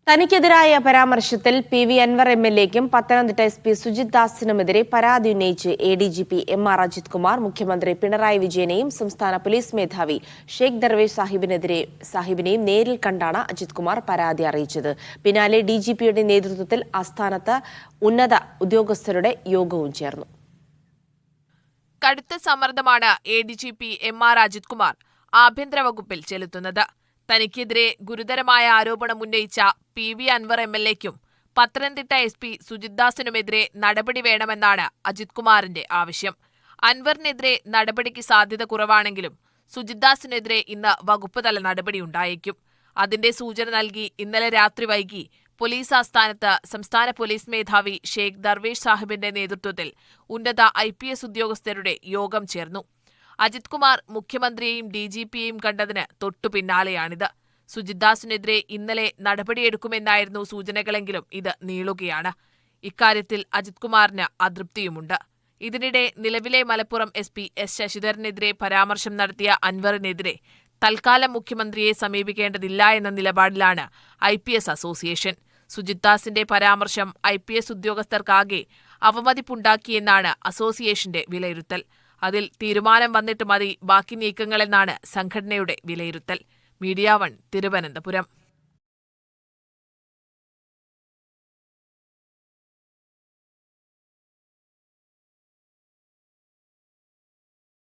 തനിക്കെതിരായ പരാമർശത്തിൽ PV Anwar MLAയ്ക്കും Pathanamthitta SP Sujith ദാസിനുമെതിരെ പരാതി ഉന്നയിച്ച് ADGP MR അജിത് കുമാർ മുഖ്യമന്ത്രി പിണറായി വിജയനെയും സംസ്ഥാന പോലീസ് മേധാവി ഷെയ്ഖ് ദർവേഷ് സാഹിബിനെയും നേരിൽ കണ്ടാണ് അജിത് കുമാർ പരാതി അറിയിച്ചത്. പിന്നാലെ DGPയുടെ നേതൃത്വത്തിൽ ആസ്ഥാനത്ത് ഉന്നത ഉദ്യോഗസ്ഥരുടെ യോഗവും ചേർന്നു. കടുത്ത സമ്മർദ്ദമാണ് ADGP MR അജിത് കുമാർ ആഭ്യന്തര വകുപ്പിൽ ചെലുത്തുന്നത്. തനിക്കെതിരെ ഗുരുതരമായ ആരോപണം ഉന്നയിച്ച PV അൻവർ MLAയ്ക്കും പത്തനംതിട്ട SP സുജിത് ദാസിനുമെതിരെ നടപടി വേണമെന്നാണ് അജിത് കുമാറിന്റെ ആവശ്യം. അൻവറിനെതിരെ നടപടിക്ക് സാധ്യത കുറവാണെങ്കിലും സുജിത് ദാസിനെതിരെ ഇന്ന് വകുപ്പ് തല നടപടിയുണ്ടായേക്കും. അതിന്റെ സൂചന നൽകി ഇന്നലെ രാത്രി വൈകി പോലീസ് ആസ്ഥാനത്ത് സംസ്ഥാന പോലീസ് മേധാവി ഷെയ്ഖ് ദർവേഷ് സാഹിബിന്റെ നേതൃത്വത്തിൽ ഉന്നത IPS ഉദ്യോഗസ്ഥരുടെ യോഗം ചേർന്നു. അജിത് കുമാർ മുഖ്യമന്ത്രിയെയും DGPയെയും കണ്ടതിന് തൊട്ടു പിന്നാലെയാണിത്. സുജിത് ദാസിനെതിരെ ഇന്നലെ നടപടിയെടുക്കുമെന്നായിരുന്നു സൂചനകളെങ്കിലും ഇത് നീളുകയാണ്. ഇക്കാര്യത്തിൽ അജിത് കുമാറിന് അതൃപ്തിയുമുണ്ട്. ഇതിനിടെ നിലവിലെ മലപ്പുറം SP S ശശിധരനെതിരെ പരാമർശം നടത്തിയ അൻവറിനെതിരെ തൽക്കാലം മുഖ്യമന്ത്രിയെ സമീപിക്കേണ്ടതില്ല എന്ന നിലപാടിലാണ് IPS അസോസിയേഷൻ. സുജിത് ദാസിന്റെ പരാമർശം IPS ഉദ്യോഗസ്ഥർക്കാകെ അവമതിപ്പുണ്ടാക്കിയെന്നാണ് അസോസിയേഷന്റെ വിലയിരുത്തൽ. അതിൽ തീരുമാനം വന്നിട്ട് മതി ബാക്കി നീക്കങ്ങളെന്നാണ് സംഘടനയുടെ വിലയിരുത്തൽ. മീഡിയ 1 തിരുവനന്തപുരം.